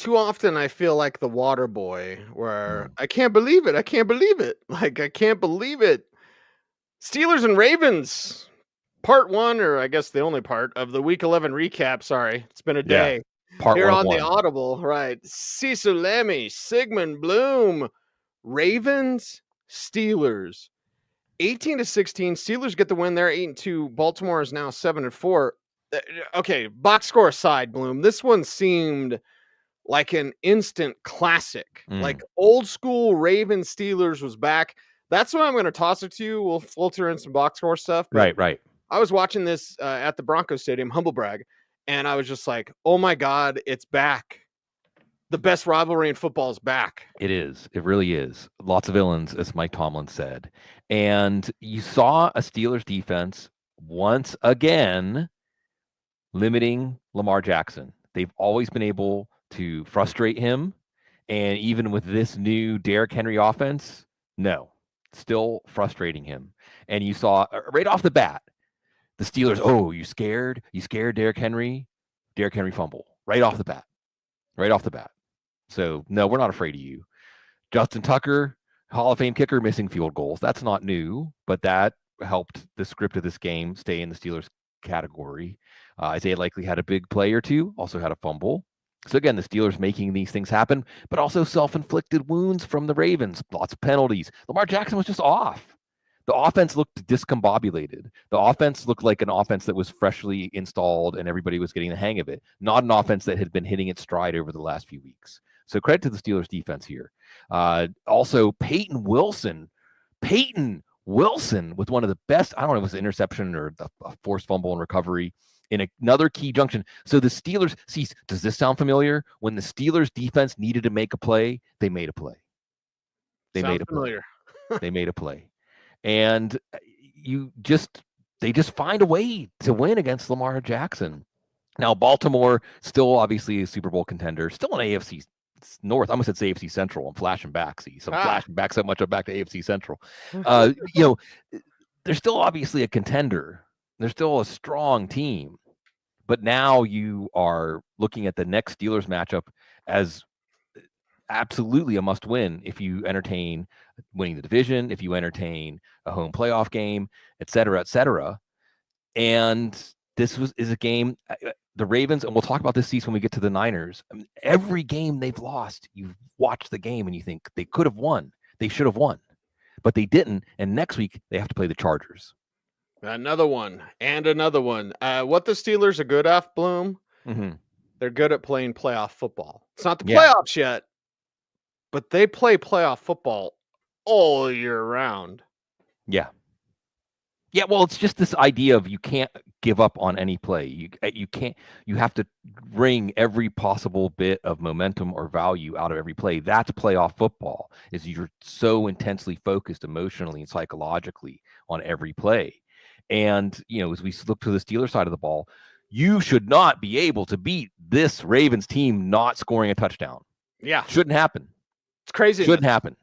too often I feel like the water boy where Mm. I can't believe it. I can't believe it. Like, I can't believe it. Steelers and Ravens, part one, or I guess the only part of the week 11 recap. Sorry, it's been a Yeah. day. Part Here one of on the one. Audible, right? Cecil, Lammey, Sigmund, Bloom, Ravens, Steelers. 18-16. Steelers get the win there, 8-2. Baltimore is now 7-4. Okay, box score aside, Bloom. This one seemed like an instant classic. Like old school Ravens Steelers was back. That's why I'm going to toss it to you. We'll filter in some box score stuff. But Right. I was watching this at the Broncos Stadium, humble brag, and I was just like, oh my God, it's back. The best rivalry in football is back. It is. It really is. Lots of villains, as Mike Tomlin said. And you saw a Steelers defense once again limiting Lamar Jackson. They've always been able to frustrate him. And even with this new Derrick Henry offense, no, still frustrating him. And you saw right off the bat, the Steelers, oh, you scared? You scared Derrick Henry? Derrick Henry fumble right off the bat. Right off the bat. So, no, we're not afraid of you. Justin Tucker, Hall of Fame kicker, missing field goals. That's not new, but that helped the script of this game stay in the Steelers category. Isaiah Likely had a big play or two, also had a fumble. So again, the Steelers making these things happen, but also self-inflicted wounds from the Ravens. Lots of penalties. Lamar Jackson was just off. The offense looked discombobulated. The offense looked like an offense that was freshly installed and everybody was getting the hang of it, not an offense that had been hitting its stride over the last few weeks. So credit to the Steelers defense here. Also, Peyton Wilson with one of the best, I don't know if it was an interception or a forced fumble and recovery in another key junction. So the Steelers, see, does this sound familiar? When the Steelers defense needed to make a play, they made a play. They made a play. And they just find a way to win against Lamar Jackson. Now, Baltimore, still obviously a Super Bowl contender, still an AFC North. I almost said AFC Central. I'm flashing back. See, so I'm flashing back so much. I'm back to AFC Central. They're still obviously a contender. They're still a strong team. But now you are looking at the next Steelers matchup as absolutely a must-win if you entertain winning the division, if you entertain a home playoff game, et cetera, et cetera. And this is a game, the Ravens, and we'll talk about this season when we get to the Niners. I mean, every game they've lost, you watch the game and you think they could have won. They should have won, but they didn't. And next week they have to play the Chargers. Another one and another one. What the Steelers are good at, Bloom, they're good at playing playoff football. It's not the playoffs yet, but they play playoff football all year round. Yeah. Yeah, well, it's just this idea of you can't give up on any play. You have to wring every possible bit of momentum or value out of every play. That's playoff football, is you're so intensely focused emotionally and psychologically on every play. And, as we look to the Steelers side of the ball, you should not be able to beat this Ravens team not scoring a touchdown. Yeah. Shouldn't happen. It's crazy. Shouldn't happen.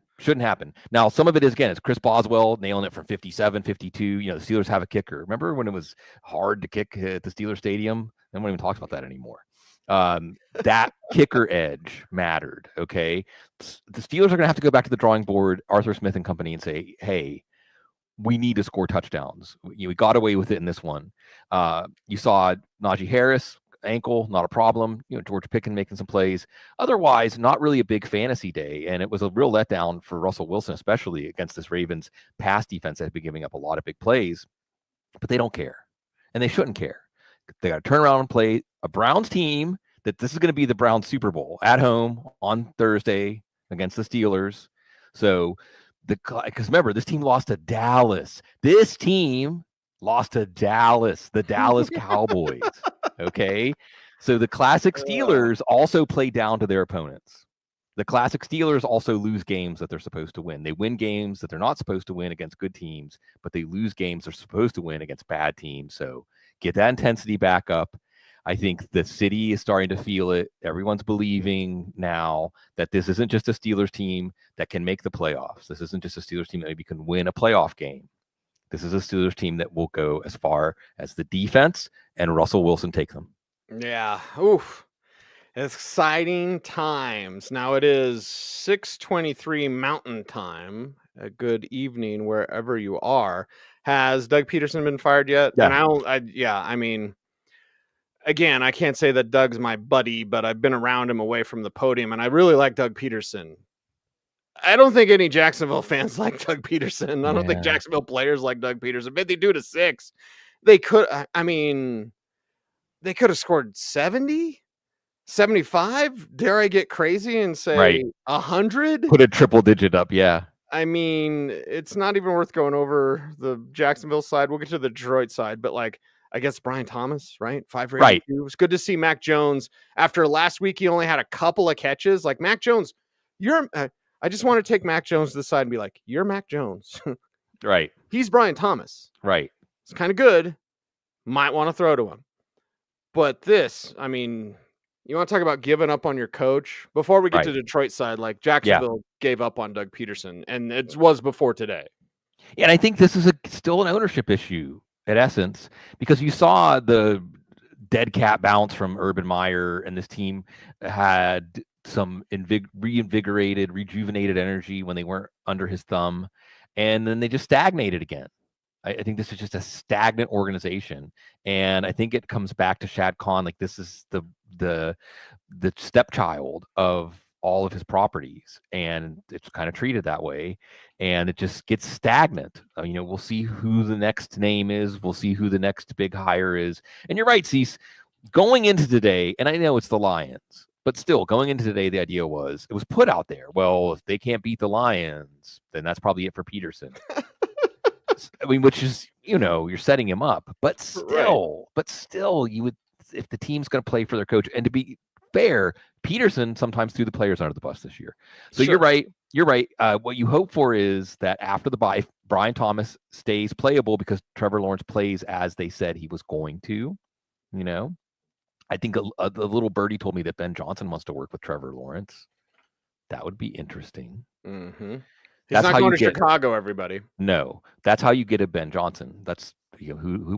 Now, some of it is, again, it's Chris Boswell nailing it from 57, 52. The Steelers have a kicker. Remember when it was hard to kick at the Steelers Stadium? No one even talks about that anymore. That kicker edge mattered, okay? The Steelers are going to have to go back to the drawing board, Arthur Smith and company, and say, hey, we need to score touchdowns. We got away with it in this one. You saw Najee Harris, ankle, not a problem. George Pickens making some plays. Otherwise, not really a big fantasy day. And it was a real letdown for Russell Wilson, especially against this Ravens pass defense that had been giving up a lot of big plays. But they don't care. And they shouldn't care. They got to turn around and play a Browns team that this is going to be the Browns Super Bowl at home on Thursday against the Steelers. So, because remember, this team lost to Dallas. This team lost to Dallas, the Dallas Cowboys. Okay. So the classic Steelers also play down to their opponents. The classic Steelers also lose games that they're supposed to win. They win games that they're not supposed to win against good teams, but they lose games they're supposed to win against bad teams. So get that intensity back up. I think the city is starting to feel it. Everyone's believing now that this isn't just a Steelers team that can make the playoffs. This isn't just a Steelers team that maybe can win a playoff game. This is a Steelers team that will go as far as the defense and Russell Wilson take them. Yeah. Oof. Exciting times. Now it is 6:23 Mountain Time. A good evening wherever you are. Has Doug Peterson been fired yet? Yeah. And I mean, again, I can't say that Doug's my buddy, but I've been around him away from the podium, and I really like Doug Peterson. I don't think any Jacksonville fans like Doug Peterson. I don't think Yeah. Jacksonville players like Doug Peterson. But they do to 6. They could. I mean, they could have scored 70, 75. Dare I get crazy and say Right. 100? Put a triple digit up. Yeah. I mean, it's not even worth going over the Jacksonville side. We'll get to the Detroit side, but like, I guess Brian Thomas, right? 5 rated. Right. It was good to see Mac Jones. After last week, he only had a couple of catches. Like, Mac Jones, I just want to take Mac Jones to the side and be like, you're Mac Jones. Right. He's Brian Thomas. Right. It's kind of good. Might want to throw to him. But this, I mean, you want to talk about giving up on your coach? Before we get Right. to Detroit side, like Jacksonville gave up on Doug Peterson, and it was before today. Yeah, and I think this is still an ownership issue at essence, because you saw the dead cat bounce from Urban Meyer, and this team had some reinvigorated, rejuvenated energy when they weren't under his thumb, and then they just stagnated again. I think this is just a stagnant organization, and I think it comes back to Shad Khan. Like, this is the stepchild of all of his properties, and it's kind of treated that way, and it just gets stagnant. We'll see who the next name is. We'll see who the next big hire is. And you're right, Cease. Going into today, and I know it's the Lions, but still, going into today, the idea was, it was put out there, well, if they can't beat the Lions, then that's probably it for Peterson. I mean, which is, you're setting him up, but still, you would, if the team's going to play for their coach, and to be fair, Peterson sometimes threw the players under the bus this year. So Sure. You're right. What you hope for is that after the bye, Brian Thomas stays playable because Trevor Lawrence plays as they said he was going to. I think a little birdie told me that Ben Johnson wants to work with Trevor Lawrence. That would be interesting. Mm-hmm. He's not going to Chicago, everybody. No, that's how you get a Ben Johnson. That's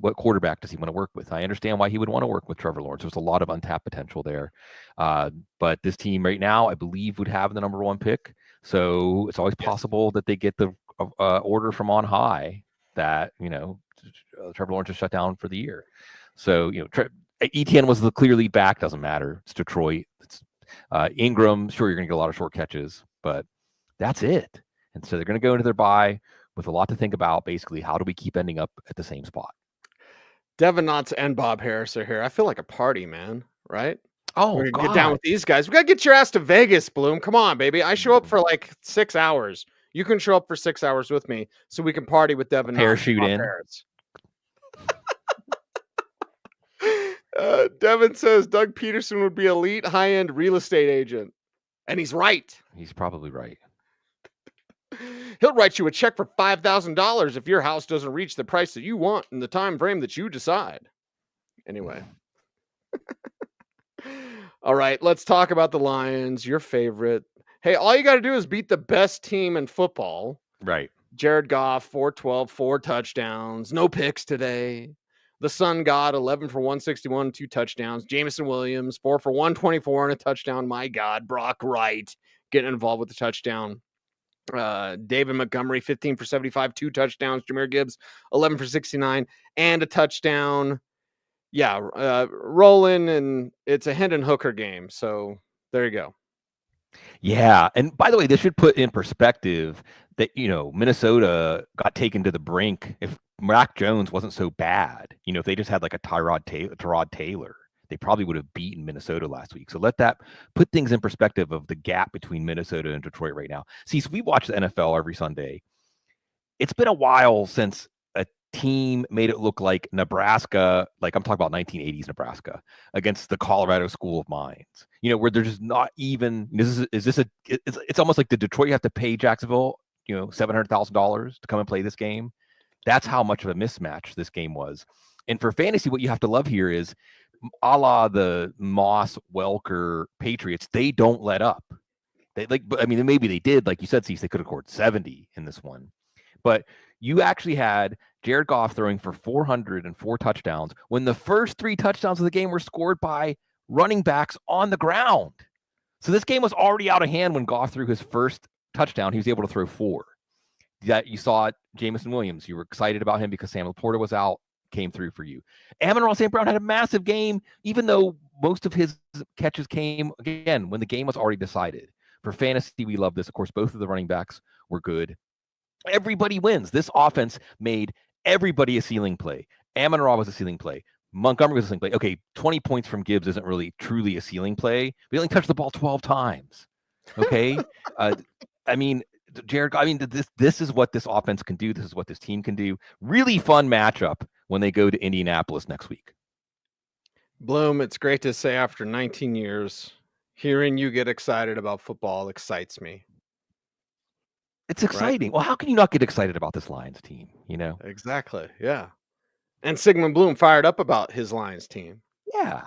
what quarterback does he want to work with? I understand why he would want to work with Trevor Lawrence. There's a lot of untapped potential there. But this team right now, I believe, would have the number 1 pick. So it's always possible that they get the order from on high that, Trevor Lawrence is shut down for the year. So, Etienne was the clear lead back. Doesn't matter. It's Detroit. It's Ingram. Sure, you're going to get a lot of short catches, but that's it. And so they're going to go into their bye with a lot to think about. Basically, how do we keep ending up at the same spot? Devin Knotts and Bob Harris are here. I feel like a party, man. Right? Oh, we're gonna get down with these guys. We gotta get your ass to Vegas, Bloom. Come on, baby. I show up for like 6 hours. You can show up for 6 hours with me, so we can party with Devin. Parachute in. Devin says Doug Peterson would be elite high-end real estate agent, and he's right. He's probably right. He'll write you a check for $5,000 if your house doesn't reach the price that you want in the time frame that you decide. Anyway. All right, let's talk about the Lions, your favorite. Hey, all you got to do is beat the best team in football. Right. Jared Goff, 412, 4 touchdowns, no picks today. The Sun God, 11 for 161, 2 touchdowns. Jameson Williams, 4 for 124 and a touchdown. My God, Brock Wright getting involved with the touchdown. David Montgomery, 15 for 75, 2 touchdowns. Jahmyr Gibbs, 11 for 69 and a touchdown. Yeah, rolling, and it's a Hendon Hooker game. So there you go. Yeah, and by the way, this should put in perspective that, Minnesota got taken to the brink. If Mac Jones wasn't so bad, if they just had like a Tyrod Taylor, they probably would have beaten Minnesota last week. So let that put things in perspective of the gap between Minnesota and Detroit right now. See, so we watch the NFL every Sunday. It's been a while since a team made it look like Nebraska, like I'm talking about 1980s Nebraska, against the Colorado School of Mines, where they're just not even, it's almost like, did Detroit have to pay Jacksonville, $700,000 to come and play this game? That's how much of a mismatch this game was. And for fantasy, what you have to love here is, a la the Moss Welker Patriots, they don't let up. Maybe they did, like you said, Cease, they could have scored 70 in this one. But you actually had Jared Goff throwing for 404 touchdowns when the first 3 touchdowns of the game were scored by running backs on the ground. So this game was already out of hand when Goff threw his first touchdown. He was able to throw 4. That you saw Jamison Williams. You were excited about him because Sam Laporta was out, came through for you. Amon-Ra St. Brown had a massive game, even though most of his catches came, again, when the game was already decided. For fantasy, we love this. Of course, both of the running backs were good. Everybody wins. This offense made everybody a ceiling play. Amon-Ra was a ceiling play. Montgomery was a ceiling play. Okay, 20 points from Gibbs isn't really truly a ceiling play. We only touched the ball 12 times. Okay? I mean, Jared, this is what this offense can do. This is what this team can do. Really fun matchup when they go to Indianapolis next week. Bloom, it's great to say after 19 years, hearing you get excited about football excites me. It's exciting. Right? Well, how can you not get excited about this Lions team? Exactly. Yeah. And Sigmund Bloom fired up about his Lions team. Yeah.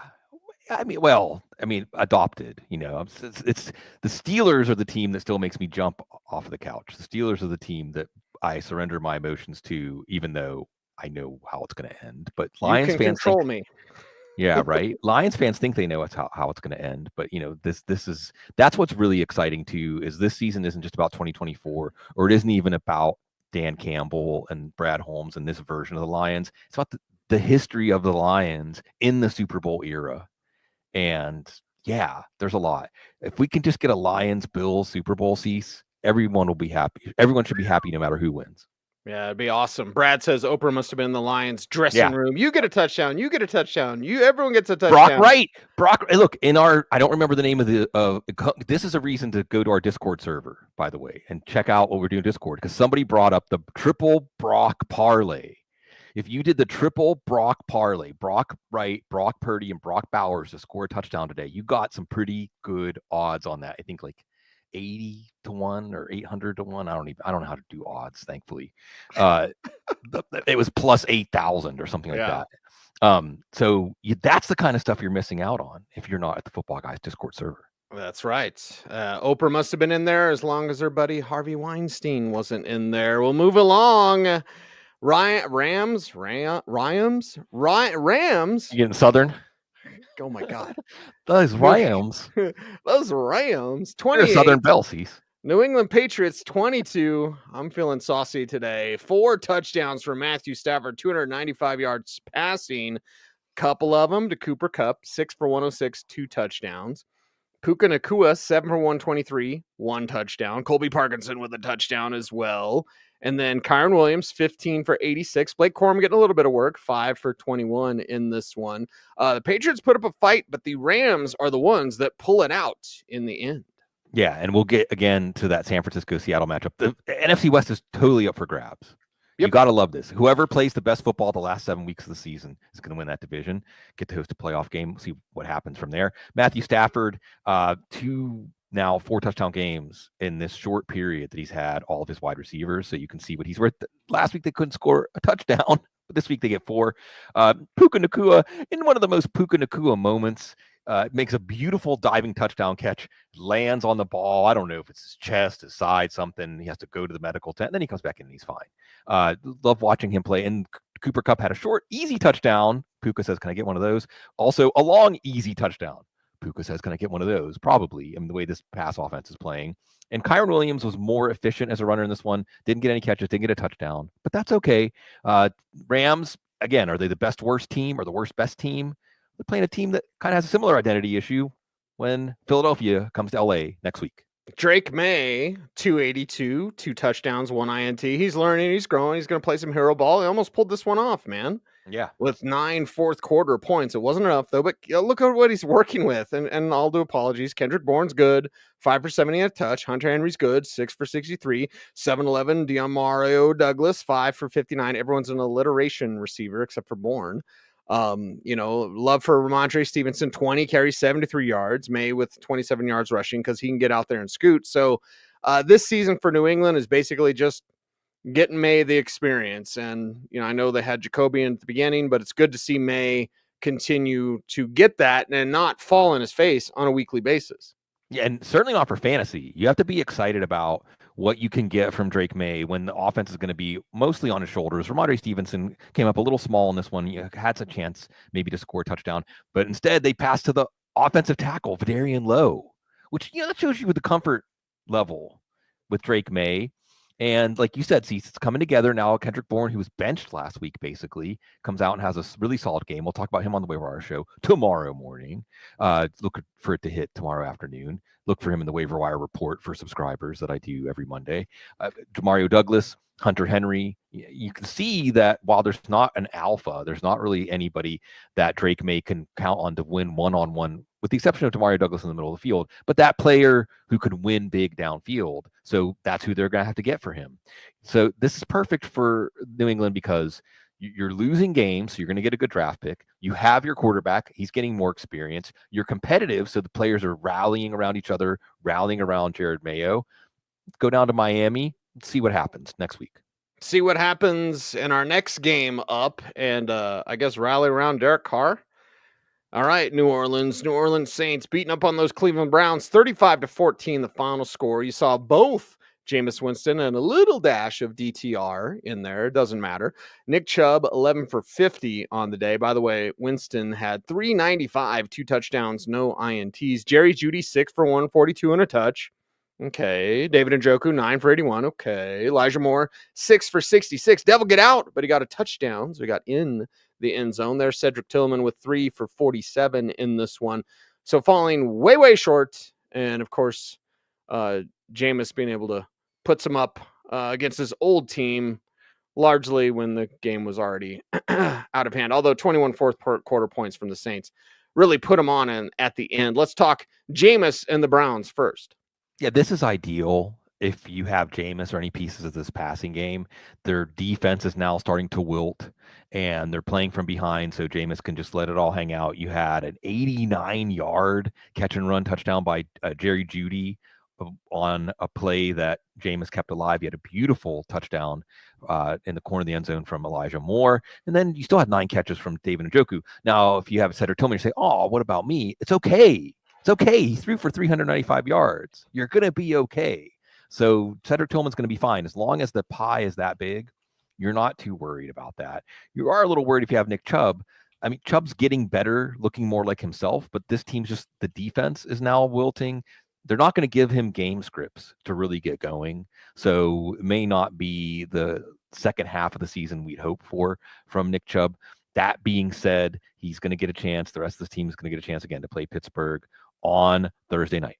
Adopted, it's the Steelers are the team that still makes me jump off of the couch. The Steelers are the team that I surrender my emotions to, even though I know how it's going to end. But Lions fans control me. Yeah, right. Lions fans think they know how it's going to end, but that's what's really exciting too. Is this season isn't just about 2024, or it isn't even about Dan Campbell and Brad Holmes and this version of the Lions. It's about the history of the Lions in the Super Bowl era. And yeah, there's a lot. If we can just get a Lions-Bills Super Bowl cease, everyone will be happy. Everyone should be happy no matter who wins. Yeah, it'd be awesome. Brad says Oprah must have been in the Lions dressing room. You get a touchdown. You get a touchdown. Everyone gets a touchdown. Brock, look, I don't remember the name of this is a reason to go to our Discord server, by the way, and check out what we're doing in Discord, because somebody brought up the triple Brock parlay. If you did the triple Brock parlay, Brock Wright, Brock Purdy, and Brock Bowers to score a touchdown today, you got some pretty good odds on that. I think like 80 to 1 or 800 to 1. I don't know how to do odds, thankfully. It was plus 8,000 or something like that. So that's the kind of stuff you're missing out on if you're not at the Football Guys Discord server. That's right. Oprah must have been in there as long as her buddy Harvey Weinstein wasn't in there. We'll move along. Rams. You getting Southern? Oh my God. Those Rams. 28. Southern Belsies. New England Patriots 22. I'm feeling saucy today. 4 touchdowns for Matthew Stafford, 295 yards passing. Couple of them to Cooper Kupp, 6 for 106, 2 touchdowns. Puka Nacua, 7 for 123, 1 touchdown. Colby Parkinson with a touchdown as well. And then Kyron Williams, 15 for 86. Blake Corum getting a little bit of work, 5 for 21 in this one. The Patriots put up a fight, but the Rams are the ones that pull it out in the end. Yeah, and we'll get again to that San Francisco-Seattle matchup. The NFC West is totally up for grabs. Yep. You got to love this. Whoever plays the best football the last 7 weeks of the season is going to win that division, get to host a playoff game, see what happens from there. Matthew Stafford, 4 touchdown games in this short period that he's had all of his wide receivers. So you can see what he's worth. Last week, they couldn't score a touchdown, but this week they get 4. Puka Nacua, in one of the most Puka Nacua moments, makes a beautiful diving touchdown catch, lands on the ball. I don't know if it's his chest, his side, something. He has to go to the medical tent. Then he comes back in and he's fine. Love watching him play. And Cooper Kupp had a short, easy touchdown. Puka says, can I get one of those? Also, a long, easy touchdown. Puka says, can I get one of those? Probably. I mean, the way this pass offense is playing. And Kyron Williams was more efficient as a runner in this one. Didn't get any catches, didn't get a touchdown. But that's okay. Rams, again, are they the best worst team or the worst best team? They're playing a team that kind of has a similar identity issue when Philadelphia comes to LA next week. Drake May, 282, 2 touchdowns, 1 INT. He's learning, he's growing, he's going to play some hero ball. He almost pulled this one off, man. Yeah. With 9 fourth quarter points. It wasn't enough, though, but look at what he's working with. And I'll do apologies. Kendrick Bourne's good, 5 for 70 at a touch. Hunter Henry's good, 6 for 63. 7-11, Mario Douglas, 5 for 59. Everyone's an alliteration receiver except for Bourne. Love for Ramondre Stevenson, 20 carries, 73 yards. May with 27 yards rushing because he can get out there and scoot. So this season for New England is basically just getting May the experience. And, I know they had Jacobian at the beginning, but it's good to see May continue to get that and not fall in his face on a weekly basis. Yeah, and certainly not for fantasy. You have to be excited about what you can get from Drake May when the offense is going to be mostly on his shoulders. Ramondre Stevenson came up a little small in this one. You had a chance maybe to score a touchdown, but instead they passed to the offensive tackle, Vidarian Lowe, which, that shows you the comfort level with Drake May. And like you said, see, it's coming together now. Kendrick Bourne, who was benched last week, basically comes out and has a really solid game. We'll talk about him on the Waiver Wire show tomorrow morning. Look for it to hit tomorrow afternoon. Look for him in the Waiver Wire report for subscribers that I do every Monday. Demario Douglas, Hunter Henry. You can see that while there's not an alpha, there's not really anybody that Drake May can count on to win one-on-one, with the exception of Demario Douglas in the middle of the field, but that player who could win big downfield. So that's who they're going to have to get for him. So this is perfect for New England because you're losing games, so you're going to get a good draft pick. You have your quarterback. He's getting more experience. You're competitive, so the players are rallying around each other, rallying around Jared Mayo. Go down to Miami, see what happens next week. See what happens in our next game up, and I guess rally around Derek Carr. All right, New Orleans Saints beating up on those Cleveland Browns, 35-14, the final score. You saw both Jameis Winston and a little dash of DTR in there. It doesn't matter. Nick Chubb, 11 for 50 on the day. By the way, Winston had 395, 2 touchdowns, no INTs. Jerry Jeudy, 6 for 142 and a touch. Okay. David Njoku, 9 for 81. Okay. Elijah Moore, 6 for 66. Devil get out, but he got a touchdown. So he got in the end zone there. Cedric Tillman with 3 for 47 in this one. So falling way, way short. And of course, Jameis being able to put some up against his old team, largely when the game was already out of hand. Although 21 fourth quarter points from the Saints really put him on at the end. Let's talk Jameis and the Browns first. Yeah, this is ideal if you have Jameis or any pieces of this passing game. Their defense is now starting to wilt, and they're playing from behind, so Jameis can just let it all hang out. You had an 89-yard catch-and-run touchdown by Jerry Jeudy on a play that Jameis kept alive. He had a beautiful touchdown in the corner of the end zone from Elijah Moore, and then you still had 9 catches from David Njoku. Now, if you have Cedric Tillman, you say, oh, what about me? It's okay. It's okay. He threw for 395 yards. You're going to be okay. So Cedric Tillman's going to be fine. As long as the pie is that big, you're not too worried about that. You are a little worried if you have Nick Chubb. I mean, Chubb's getting better, looking more like himself, but this team's just, the defense is now wilting. They're not going to give him game scripts to really get going. So it may not be the second half of the season we'd hope for from Nick Chubb. That being said, he's going to get a chance. The rest of this team is going to get a chance again to play Pittsburgh on Thursday night.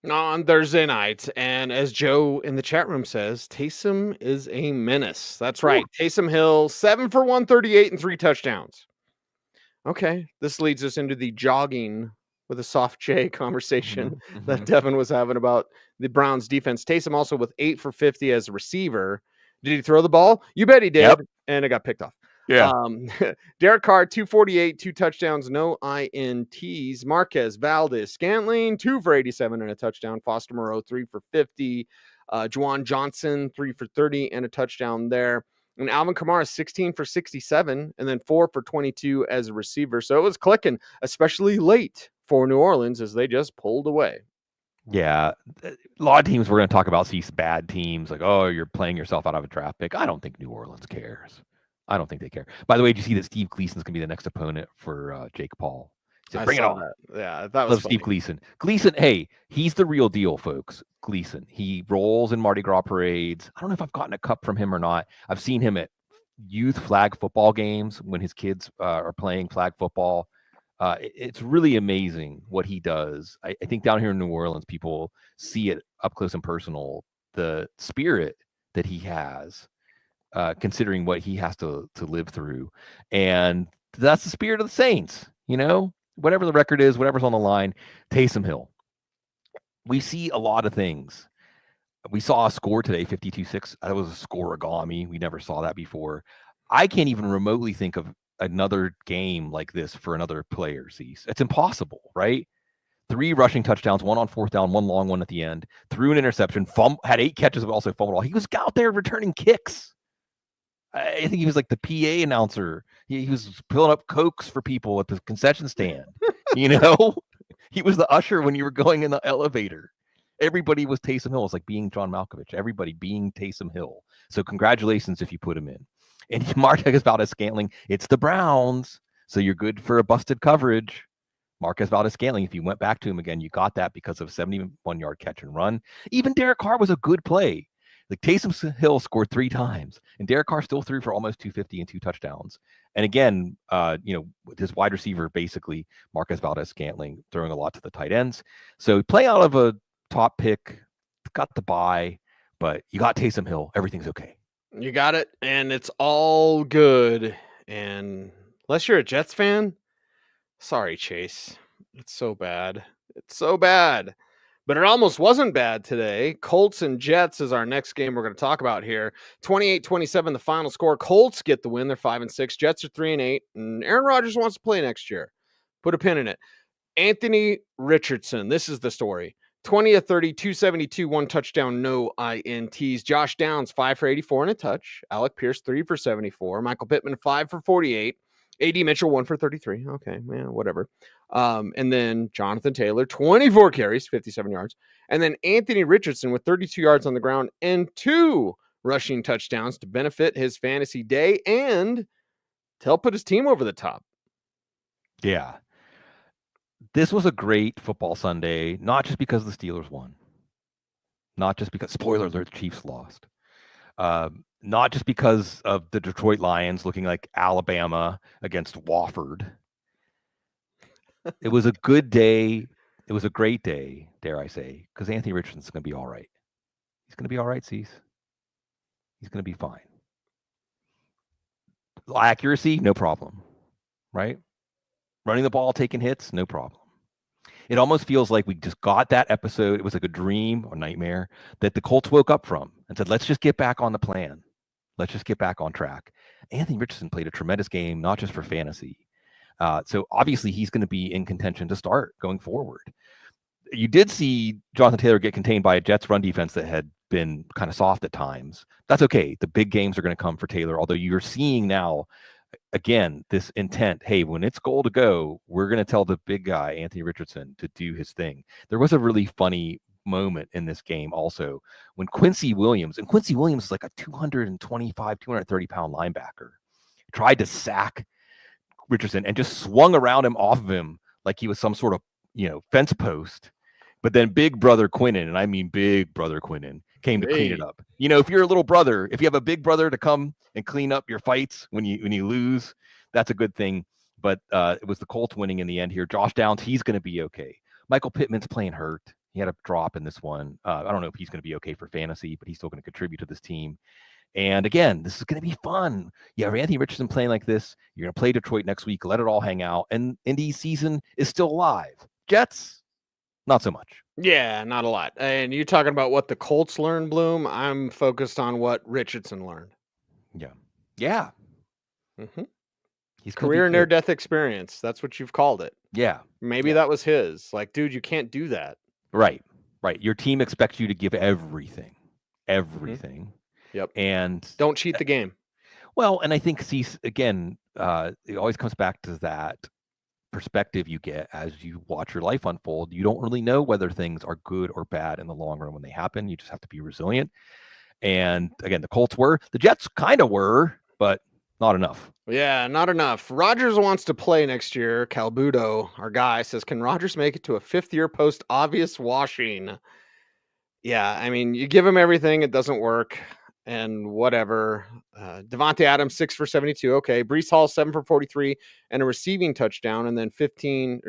And as Joe in the chat room says, Taysom is a menace. That's right. Ooh. Taysom Hill, 7 for 138 and 3 touchdowns. Okay. This leads us into the jogging with a soft J conversation that Devin was having about the Browns defense. Taysom also with 8 for 50 as a receiver. Did he throw the ball? You bet he did. Yep. And it got picked off. Yeah. Derek Carr, 248, 2 touchdowns, no INTs. Marquez Valdez Scantling, 2 for 87 and a touchdown. Foster Moreau, 3 for 50. Juwan Johnson, 3 for 30 and a touchdown there. And Alvin Kamara, 16 for 67 and then 4 for 22 as a receiver. So it was clicking, especially late for New Orleans as they just pulled away. Yeah, a lot of teams we're going to talk about see bad teams like, oh, you're playing yourself out of a draft pick. I don't think New Orleans cares. I don't think they care. By the way, did you see that Steve Gleason's going to be the next opponent for Jake Paul? Said, bring it on. That. Yeah, that was funny. Steve Gleason. Gleason, hey, he's the real deal, folks. Gleason. He rolls in Mardi Gras parades. I don't know if I've gotten a cup from him or not. I've seen him at youth flag football games when his kids are playing flag football. It's really amazing what he does. I think down here in New Orleans, people see it up close and personal, the spirit that he has. Considering what he has to live through. And that's the spirit of the Saints, whatever the record is, whatever's on the line. Taysom Hill. We see a lot of things. We saw a score today, 52-6. That was a scoregami. We never saw that before. I can't even remotely think of another game like this for another player, Cease. It's impossible, right? 3 rushing touchdowns, 1 on 4th down, 1 long one at the end, threw an interception, had 8 catches, but also fumbled all. He was out there returning kicks. I think he was like the PA announcer. He was filling up Cokes for people at the concession stand. He was the usher when you were going in the elevator. Everybody was Taysom Hill. It's like being John Malkovich. Everybody being Taysom Hill. So congratulations if you put him in. And Marquez Valdez Scantling, it's the Browns. So you're good for a busted coverage. Marquez Valdez-Scantling, if you went back to him again, you got that because of 71-yard catch and run. Even Derek Carr was a good play. Like Taysom Hill scored 3 times, and Derek Carr still threw for almost 250 and 2 touchdowns. And again, with his wide receiver, basically Marquez Valdez-Scantling throwing a lot to the tight ends. So play out of a top pick, got the bye, but you got Taysom Hill. Everything's okay. You got it, and it's all good. And unless you're a Jets fan, sorry, Chase. It's so bad. It's so bad. But it almost wasn't bad today. Colts and Jets is our next game we're going to talk about here. 28-27, the final score. Colts get the win. They're 5-6. Jets are 3-8. And Aaron Rodgers wants to play next year. Put a pin in it. Anthony Richardson. This is the story. 20 of 30, 272, 1 touchdown, no INTs. Josh Downs, 5 for 84 and a touch. Alec Pierce, 3 for 74. Michael Pittman, 5 for 48. A.D. Mitchell, 1 for 33. Okay, man, whatever. And then Jonathan Taylor, 24 carries, 57 yards. And then Anthony Richardson with 32 yards on the ground and 2 rushing touchdowns to benefit his fantasy day and to help put his team over the top. Yeah. This was a great football Sunday, not just because the Steelers won. Not just because, spoiler alert, the Chiefs lost. Not just because of the Detroit Lions looking like Alabama against Wofford. It was a good day. It was a great day, dare I say, because Anthony Richardson's going to be all right. He's going to be all right, Cease. He's going to be fine. Accuracy, no problem, right? Running the ball, taking hits, no problem. It almost feels like we just got that episode. It was like a dream or nightmare that the Colts woke up from and said, let's just get back on the plan. Let's just get back on track. Anthony Richardson played a tremendous game, not just for fantasy. So obviously he's going to be in contention to start going forward. You did see Jonathan Taylor get contained by a Jets run defense that had been kind of soft at times. That's okay. The big games are going to come for Taylor, although you're seeing now, again, this intent, hey, when it's goal to go, we're going to tell the big guy, Anthony Richardson, to do his thing. There was a really funny moment in this game also when Quincy Williams is like a 225, 230-pound linebacker, tried to sack Richardson and just swung around him off of him like he was some sort of, fence post. But then big brother Quinnen, and I mean big brother Quinnen, came to clean it up. If you're a little brother, if you have a big brother to come and clean up your fights when you lose, that's a good thing. But it was the Colts winning in the end here. Josh Downs, he's going to be okay. Michael Pittman's playing hurt. He had a drop in this one. I don't know if he's going to be okay for fantasy, but he's still going to contribute to this team. And again, this is going to be fun. You have Anthony Richardson playing like this. You're going to play Detroit next week. Let it all hang out. And Indy's season is still alive. Jets, not so much. Yeah, not a lot. And you're talking about what the Colts learned, Bloom. I'm focused on what Richardson learned. Yeah. Mm-hmm. He's career near-death experience. That's what you've called it. Yeah. Maybe that was his. Like, dude, you can't do that. Right. Your team expects you to give everything. Mm-hmm. Yep. And don't cheat the game. Well, and I think, again, it always comes back to that perspective you get as you watch your life unfold. You don't really know whether things are good or bad in the long run when they happen. You just have to be resilient. And again, the Colts were. The Jets kind of were, but not enough. Yeah, not enough. Rodgers wants to play next year. Calbudo, our guy, says, can Rodgers make it to a 5th-year post-obvious washing? Yeah, I mean, you give him everything, it doesn't work, and whatever. Devontae Adams, 6 for 72. Okay. Breece Hall, 7 for 43 and a receiving touchdown, and then 16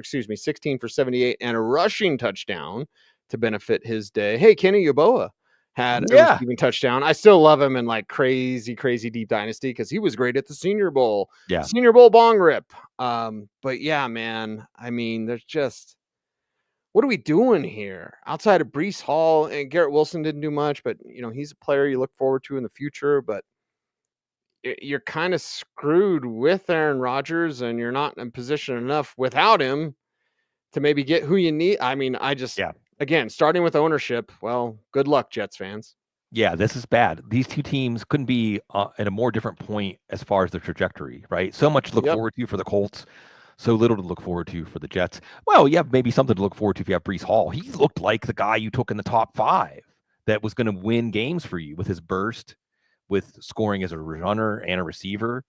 for 78 and a rushing touchdown to benefit his day. Hey, Kenny Yeboah had a receiving touchdown. I still love him in like crazy deep dynasty because he was great at the Senior Bowl. Yeah. Senior Bowl bong rip. But yeah, man, I mean, there's just, what are we doing here? Outside of Breece Hall, and Garrett Wilson didn't do much, but he's a player you look forward to in the future, but you're kind of screwed with Aaron Rodgers, and you're not in position enough without him to maybe get who you need. I mean, again, starting with ownership, well, good luck, Jets fans. Yeah, this is bad. These two teams couldn't be at a more different point as far as their trajectory, right? So much to look forward to for the Colts, so little to look forward to for the Jets. Well, you have maybe something to look forward to if you have Breece Hall. He looked like the guy you took in the top 5 that was going to win games for you with his burst, with scoring as a runner and a receiver.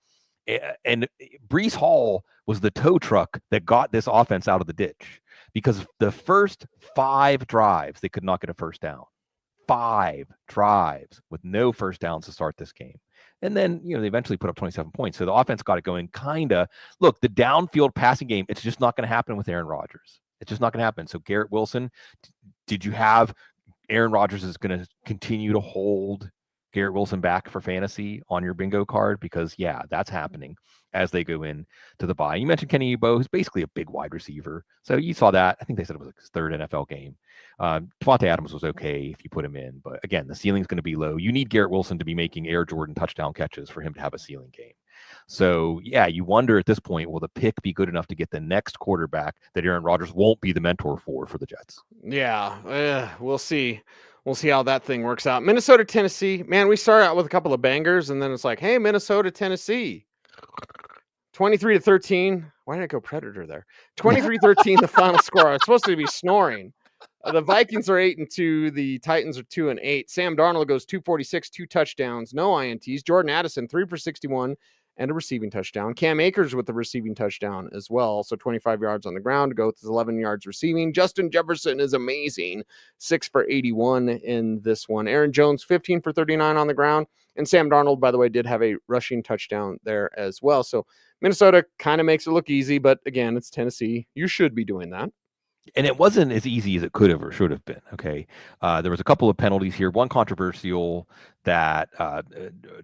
And Brees Hall was the tow truck that got this offense out of the ditch, because the first 5 drives, they could not get a first down. 5 drives with no first downs to start this game. And then, they eventually put up 27 points. So the offense got it going, kind of. Look, the downfield passing game, it's just not going to happen with Aaron Rodgers. It's just not going to happen. So Garrett Wilson, did you have Aaron Rodgers is going to continue to hold Garrett Wilson back for fantasy on your bingo card? Because, yeah, that's happening as they go in to the bye. You mentioned Kenny Ebo, who's basically a big wide receiver. So you saw that. I think they said it was his 3rd NFL game. Devontae Adams was okay if you put him in. But, again, the ceiling's going to be low. You need Garrett Wilson to be making Air Jordan touchdown catches for him to have a ceiling game. So, yeah, you wonder at this point, will the pick be good enough to get the next quarterback that Aaron Rodgers won't be the mentor for the Jets? Yeah, we'll see. We'll see how that thing works out. Minnesota, Tennessee. Man, we started out with a couple of bangers, and then it's like, hey, Minnesota, Tennessee. 23-13. Why did I go Predator there? 23-13, the final score. I was supposed to be snoring. The Vikings are 8-2. The Titans are 2-8. Sam Darnold goes 246, 2 touchdowns, no INTs. Jordan Addison, 3 for 61 and a receiving touchdown. Cam Akers with the receiving touchdown as well. So 25 yards on the ground. Goth is 11 yards receiving. Justin Jefferson is amazing. 6 for 81 in this one. Aaron Jones, 15 for 39 on the ground. And Sam Darnold, by the way, did have a rushing touchdown there as well. So Minnesota kind of makes it look easy, but again, it's Tennessee. You should be doing that. And it wasn't as easy as it could have or should have been. Okay. There was a couple of penalties here. One controversial that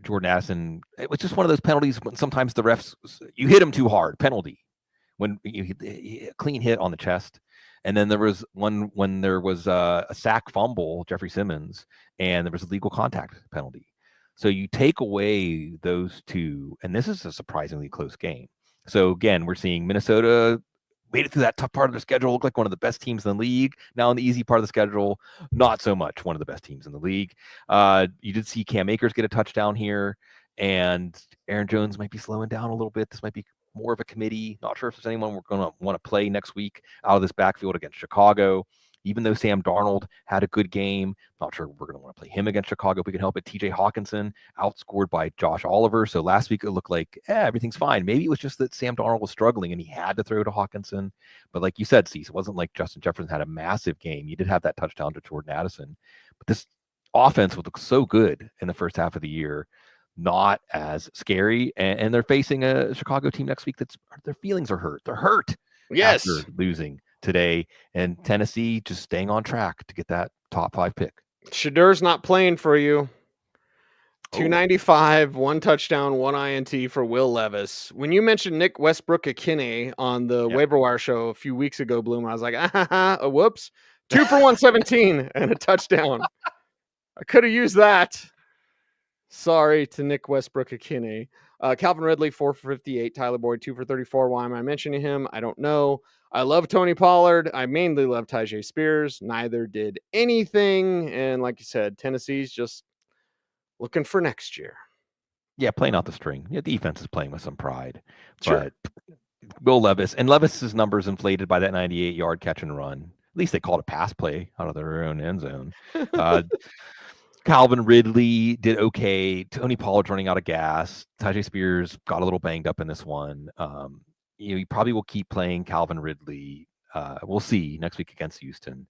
Jordan Addison, it was just one of those penalties when sometimes the refs, you hit him too hard, penalty. When you a clean hit on the chest. And then there was one when there was a sack fumble, Jeffrey Simmons, and there was a legal contact penalty. So you take away those two, and this is a surprisingly close game. So again, we're seeing Minnesota made it through that tough part of the schedule, looked like one of the best teams in the league. Now in the easy part of the schedule, not so much one of the best teams in the league. You did see Cam Akers get a touchdown here, and Aaron Jones might be slowing down a little bit. This might be more of a committee. Not sure if there's anyone we're going to want to play next week out of this backfield against Chicago. Even though Sam Darnold had a good game, not sure we're going to want to play him against Chicago if we can help it. TJ Hawkinson outscored by Josh Oliver. So last week it looked like everything's fine. Maybe it was just that Sam Darnold was struggling and he had to throw to Hawkinson. But like you said, Cecil, it wasn't like Justin Jefferson had a massive game. You did have that touchdown to Jordan Addison. But this offense would look so good in the first half of the year. Not as scary. And they're facing a Chicago team next week that's their feelings are hurt. They're hurt. Yes. After losing today, and Tennessee just staying on track to get that top 5 pick. Shadur's not playing for you. 295, 1 touchdown, 1 INT for Will Levis. When you mentioned Nick Westbrook-Akine on the Waiver Wire show a few weeks ago, Bloom, I was like, whoops. 2 for 117 and a touchdown. I could have used that. Sorry to Nick Westbrook-Akine. Calvin Ridley, 4 for 58. Tyler Boyd, 2 for 34. Why am I mentioning him? I don't know. I love Tony Pollard. I mainly love Tyjae Spears. Neither did anything. And like you said, Tennessee's just looking for next year. Yeah, playing out the string. Yeah, defense is playing with some pride. Sure. But Will Levis, and Levis's numbers inflated by that 98-yard catch and run. At least they called a pass play out of their own end zone. Calvin Ridley did okay. Tony Pollard's running out of gas. Tyjae Spears got a little banged up in this one. You probably will keep playing Calvin Ridley. We'll see next week against Houston.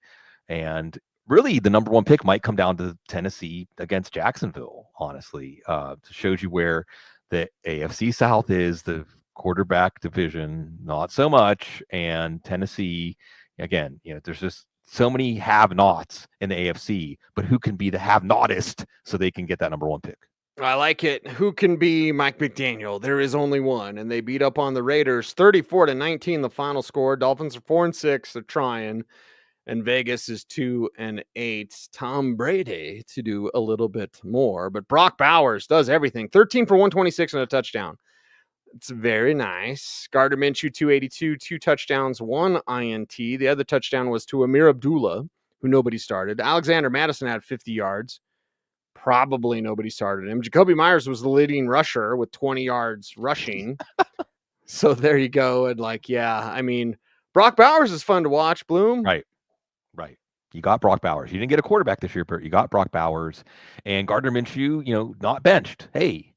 And really, the number 1 pick might come down to Tennessee against Jacksonville, honestly. Shows you where the AFC South is, the quarterback division, not so much. And Tennessee, again, there's just so many have-nots in the AFC, but who can be the have-notist so they can get that number 1 pick? I like it. Who can be Mike McDaniel? There is only one, and they beat up on the Raiders 34-19, the final score. Dolphins are 4-6. They're trying, and Vegas is 2-8. Tom Brady to do a little bit more, but Brock Bowers does everything. 13 for 126 and a touchdown. It's very nice. Gardner Minshew, 282, 2 touchdowns, 1 INT. The other touchdown was to Amir Abdullah, who nobody started. Alexander Madison had 50 yards. Probably nobody started him. Jacoby Myers was the leading rusher with 20 yards rushing. So there you go. And Brock Bowers is fun to watch, Bloom. Right. You got Brock Bowers. You didn't get a quarterback this year, but you got Brock Bowers. And Gardner Minshew, not benched. Hey,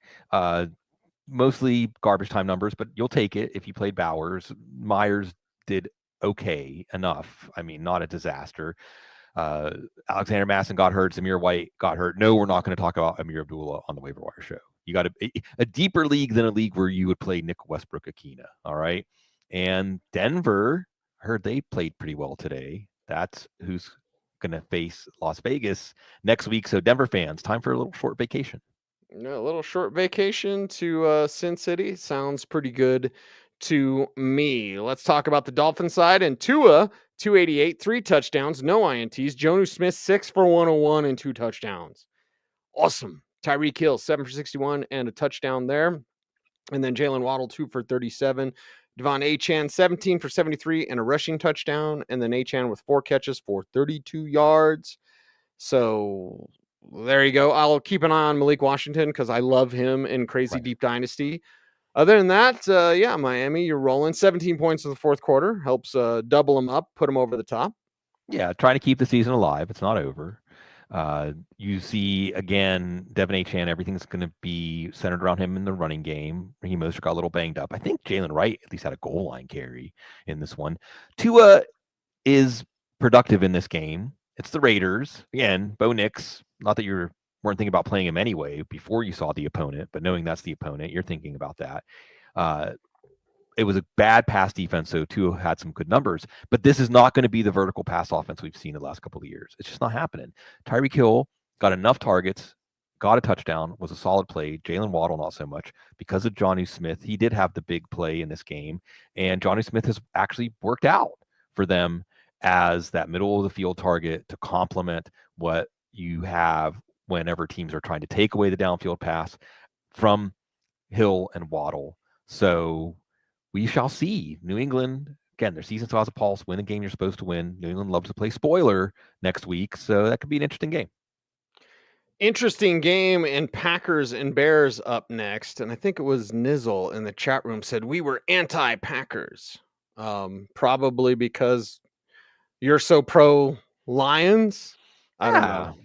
mostly garbage time numbers, but you'll take it if you played Bowers. Myers did okay enough. I mean, not a disaster. Alexander Masson got hurt. Zamir White got hurt. No, we're not going to talk about Amir Abdullah on the waiver wire show. You got a deeper league than a league where you would play Nick Westbrook Akina. All right. And Denver, I heard they played pretty well today. That's who's going to face Las Vegas next week. So Denver fans, time for a little short vacation. A little short vacation to Sin City sounds pretty good to me. Let's talk about the Dolphin side. And Tua, 288, 3 touchdowns, no INTs. Jonnu Smith, 6 for 101 and 2 touchdowns. Awesome. Tyreek Hill, 7 for 61 and a touchdown there. And then Jalen Waddle, 2 for 37. Devon Achane, 17 for 73 and a rushing touchdown. And then Achane with 4 catches for 32 yards. So there you go. I'll keep an eye on Malik Washington because I love him in Crazy Deep Dynasty. Other than that, yeah, Miami, you're rolling 17 points in the fourth quarter. Helps double them up, put them over the top. Yeah, trying to keep the season alive. It's not over. You see, again, Devin Achane, everything's going to be centered around him in the running game. Raheem Mostert got a little banged up. I think Jalen Wright at least had a goal line carry in this one. Tua is productive in this game. It's the Raiders. Again, Bo Nix, not that you weren't thinking about playing him anyway before you saw the opponent, but knowing that's the opponent, you're thinking about that. It was a bad pass defense, so Tua had some good numbers. But this is not going to be the vertical pass offense we've seen the last couple of years. It's just not happening. Tyreek Hill got enough targets, got a touchdown, was a solid play. Jalen Waddle, not so much. Because of Jonnu Smith, he did have the big play in this game. And Jonnu Smith has actually worked out for them as that middle of the field target to complement what you have whenever teams are trying to take away the downfield pass from Hill and Waddle. So we shall see. New England, again, their season still has a pulse. Win a game you're supposed to win. New England loves to play spoiler next week, so that could be an interesting game. Interesting game, and Packers and Bears up next. And I think it was Nizzle in the chat room said we were anti-Packers. Probably because you're so pro Lions. I don't know.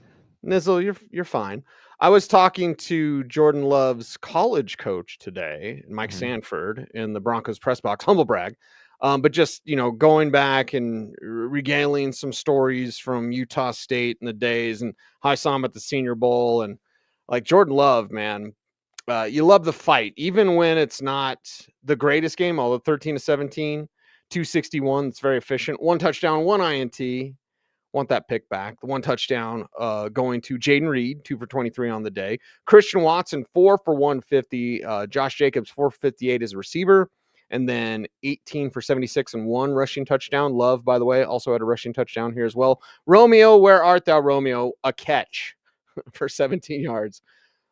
Nizzle, you're fine. I was talking to Jordan Love's college coach today, Mike Sanford, in the Broncos press box, humble brag. But just, going back and regaling some stories from Utah State in the days and how I saw him at the Senior Bowl. And like Jordan Love, man, you love the fight, even when it's not the greatest game, although 13-17, 261, it's very efficient. 1 touchdown, 1 INT. Want that pick back. The 1 touchdown going to Jaden Reed, 2 for 23 on the day. Christian Watson, 4 for 150. Josh Jacobs, 4 for 58 as a receiver. And then 18 for 76 and 1 rushing touchdown. Love, by the way, also had a rushing touchdown here as well. Romeo, where art thou, Romeo? A catch for 17 yards.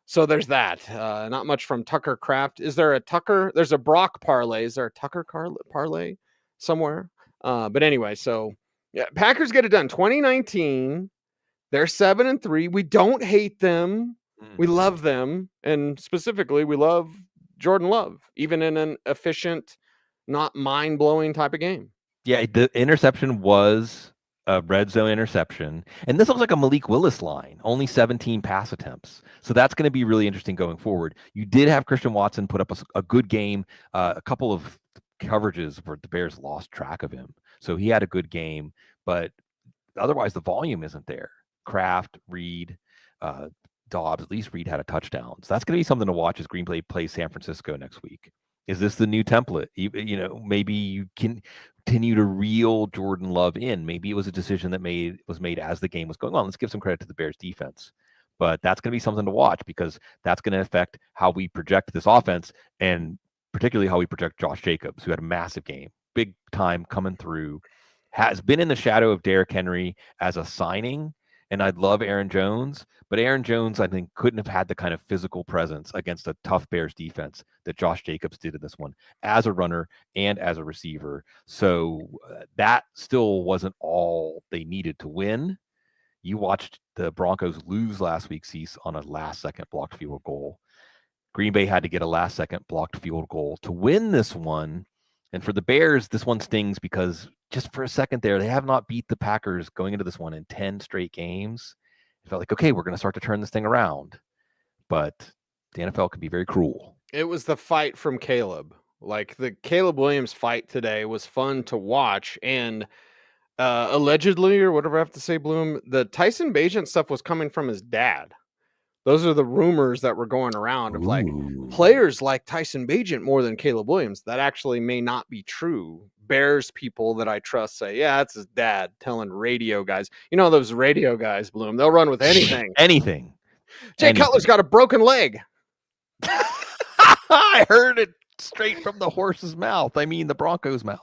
So there's that. Not much from Tucker Kraft. Is there a Tucker? There's a Brock parlay. Is there a Tucker parlay somewhere? But anyway, so yeah, Packers get it done. 2019. They're 7-3. We don't hate them. We love them. And specifically, we love Jordan Love, even in an efficient, not mind-blowing type of game. Yeah, the interception was a red zone interception. And this looks like a Malik Willis line, only 17 pass attempts. So that's going to be really interesting going forward. You did have Christian Watson put up a good game, a couple of coverages where the Bears lost track of him. So he had a good game, but otherwise the volume isn't there. Kraft, Reed, Dobbs, at least Reed had a touchdown. So that's going to be something to watch as Green Bay plays San Francisco next week. Is this the new template? Maybe you can continue to reel Jordan Love in. Maybe it was a decision that was made as the game was going on. Let's give some credit to the Bears defense. But that's going to be something to watch because that's going to affect how we project this offense and particularly how we project Josh Jacobs, who had a massive game, big time coming through, has been in the shadow of Derrick Henry as a signing. And I'd love Aaron Jones, but Aaron Jones, I think, couldn't have had the kind of physical presence against a tough Bears defense that Josh Jacobs did in this one as a runner and as a receiver. So that still wasn't all they needed to win. You watched the Broncos lose last week, Cecil, on a last-second blocked field goal. Green Bay had to get a last-second blocked field goal to win this one. And for the Bears, this one stings because just for a second there, they have not beat the Packers going into this one in 10 straight games. It felt like, okay, we're going to start to turn this thing around. But the NFL can be very cruel. It was the fight from Caleb. Like the Caleb Williams fight today was fun to watch, and allegedly, or whatever I have to say, Bloom, the Tyson Bagent stuff was coming from his dad. Those are the rumors that were going around of like players like Tyson Bagent more than Caleb Williams. That actually may not be true. Bears people that I trust say, yeah, that's his dad telling radio guys. You know those radio guys, Bloom. They'll run with anything. Anything. Jay Cutler's got a broken leg. I heard it straight from the horse's mouth. I mean, the Broncos' mouth.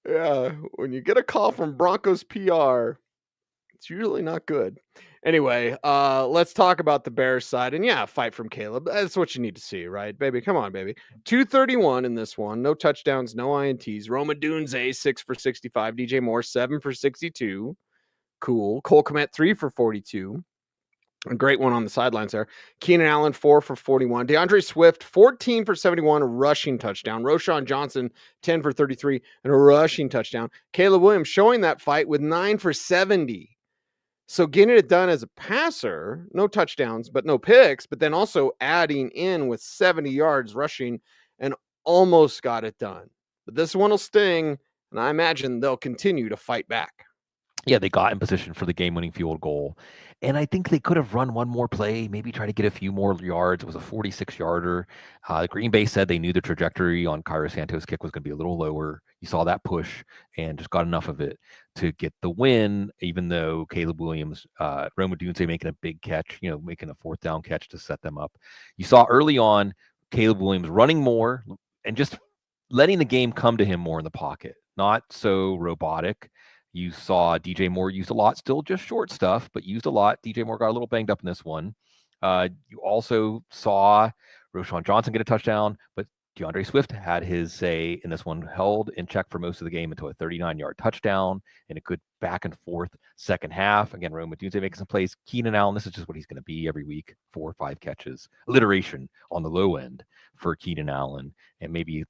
Yeah, when you get a call from Broncos PR, it's usually not good. Anyway, let's talk about the Bears side. And yeah, fight from Caleb. That's what you need to see, right, baby? Come on, baby. 231 in this one. No touchdowns, no INTs. Roma Dunze, 6 for 65. DJ Moore, 7 for 62. Cool. Cole Kmet, 3 for 42. A great one on the sidelines there. Keenan Allen, 4 for 41. DeAndre Swift, 14 for 71, a rushing touchdown. Roshan Johnson, 10 for 33, and a rushing touchdown. Caleb Williams showing that fight with 9 for 70. So getting it done as a passer, no touchdowns, but no picks, but then also adding in with 70 yards rushing and almost got it done. But this one will sting, and I imagine they'll continue to fight back. Yeah, they got in position for the game-winning field goal. And I think they could have run one more play, maybe try to get a few more yards. It was a 46-yarder. Green Bay said they knew the trajectory on Cairo Santos' kick was going to be a little lower. You saw that push and just got enough of it to get the win, even though Caleb Williams, Roma Dunze making a big catch, making a 4th down catch to set them up. You saw early on Caleb Williams running more and just letting the game come to him more in the pocket, not so robotic. You saw DJ Moore used a lot, still just short stuff, but used a lot. DJ Moore got a little banged up in this one. You also saw Roshan Johnson get a touchdown, but DeAndre Swift had his say in this one, held in check for most of the game until a 39-yard touchdown and a good back and forth second half. Again, Roma Dunze making some plays. Keenan Allen, this is just what he's going to be every week, 4 or 5 catches. Alliteration on the low end for Keenan Allen, and maybe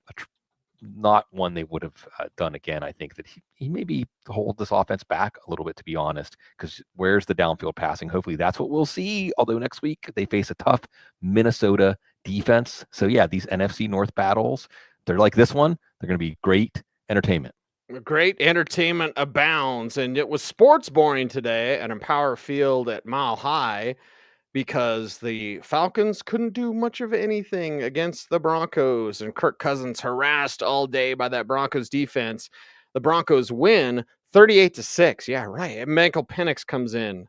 not one they would have done again. I think that he maybe hold this offense back a little bit, to be honest, because where's the downfield passing? Hopefully that's what we'll see. Although next week they face a tough Minnesota defense. So yeah, these NFC North battles, they're like this one. They're going to be great entertainment. Great entertainment abounds. And it was sports boring today at Empower Field at Mile High, because the Falcons couldn't do much of anything against the Broncos, and Kirk Cousins harassed all day by that Broncos defense. The Broncos win 38-6. Yeah, right. And Michael Penix comes in.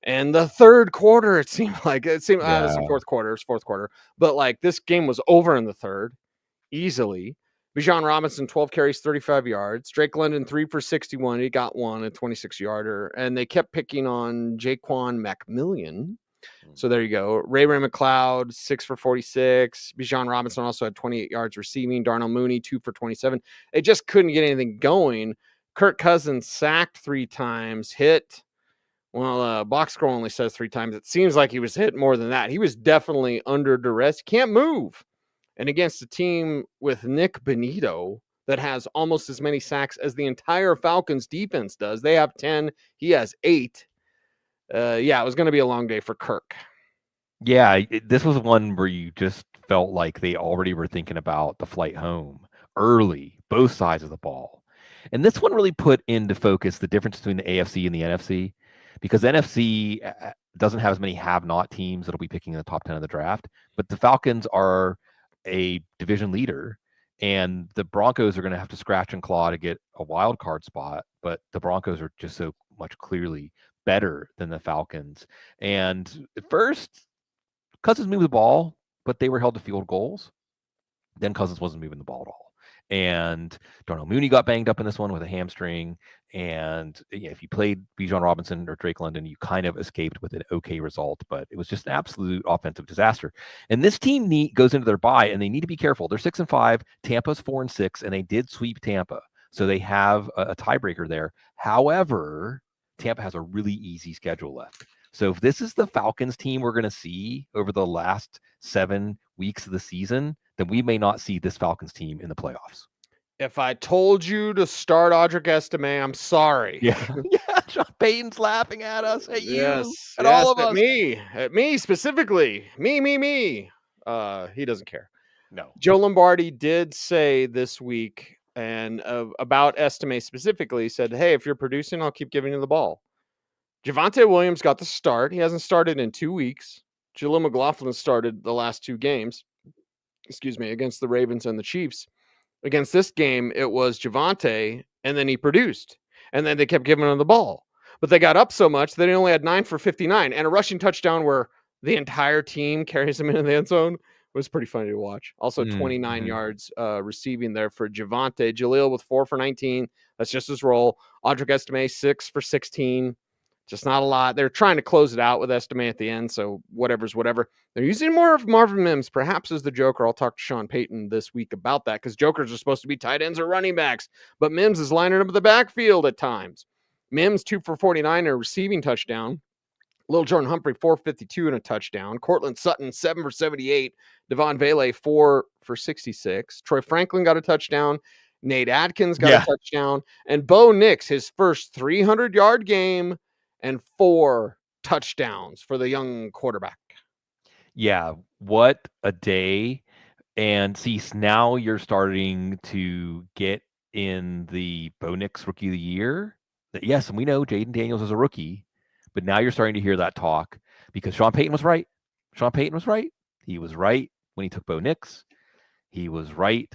And the third quarter, it seemed like it was the fourth quarter. It was fourth quarter. But like this game was over in the third easily. Bijan Robinson, 12 carries, 35 yards. Drake London, 3 for 61. He got one, a 26-yarder. And they kept picking on Jaquan McMillian. So there you go. Ray McLeod, 6 for 46. Bijan Robinson also had 28 yards receiving. Darnell Mooney, 2 for 27. They just couldn't get anything going. Kirk Cousins sacked 3 times, hit. Well, box score only says 3 times. It seems like he was hit more than that. He was definitely under duress. He can't move. And against a team with Nick Benito that has almost as many sacks as the entire Falcons defense does. They have 10. He has 8. Yeah, it was going to be a long day for Kirk. Yeah, this was one where you just felt like they already were thinking about the flight home early, both sides of the ball. And this one really put into focus the difference between the AFC and the NFC, because NFC doesn't have as many have-not teams that'll be picking in the top 10 of the draft, but the Falcons are a division leader, and the Broncos are going to have to scratch and claw to get a wild card spot, but the Broncos are just so much clearly better than the Falcons. And at first, Cousins moved the ball, but they were held to field goals. Then Cousins wasn't moving the ball at all. And Darnell Mooney got banged up in this one with a hamstring. And if you played Bijan Robinson or Drake London, you kind of escaped with an okay result, but it was just an absolute offensive disaster. And this team goes into their bye, and they need to be careful. They're 6-5, Tampa's 4-6, and they did sweep Tampa. So they have a tiebreaker there. However, Tampa has a really easy schedule left. So if this is the Falcons team we're going to see over the last 7 weeks of the season, then we may not see this Falcons team in the playoffs. If I told you to start Audric Estime, I'm sorry. Yeah, Sean Payton's laughing at us, at you, at yes, all of us. At me specifically. Me. He doesn't care. No. Joe Lombardi did say this week, and about Estime specifically, said, hey, if you're producing, I'll keep giving you the ball. Javonte Williams got the start. He hasn't started in 2 weeks. Jaleel McLaughlin started the last 2 games, against the Ravens and the Chiefs. Against this game, it was Javonte, and then he produced. And then they kept giving him the ball. But they got up so much that he only had 9 for 59. And a rushing touchdown where the entire team carries him into the end zone was pretty funny to watch. Also, 29 yards receiving there for Javonte. Jaleel with 4 for 19. That's just his role. Audric Estime, 6 for 16. Just not a lot. They're trying to close it out with Estime at the end, so whatever's whatever. They're using more of Marvin Mims, perhaps as the Joker. I'll talk to Sean Payton this week about that, because Jokers are supposed to be tight ends or running backs, but Mims is lining up in the backfield at times. Mims, 2 for 49 and a receiving touchdown. Lil Jordan Humphrey, 452 and a touchdown. Cortland Sutton, 7 for 78. Devon Vele, 4 for 66. Troy Franklin got a touchdown. Nate Adkins got a touchdown. And Bo Nix, his first 300-yard game, and 4 touchdowns for the young quarterback. Yeah, what a day. And see, now you're starting to get in the Bo Nix Rookie of the Year. Yes, and we know Jaden Daniels is a rookie, but now you're starting to hear that talk because Sean Payton was right. Sean Payton was right. He was right when he took Bo Nix. He was right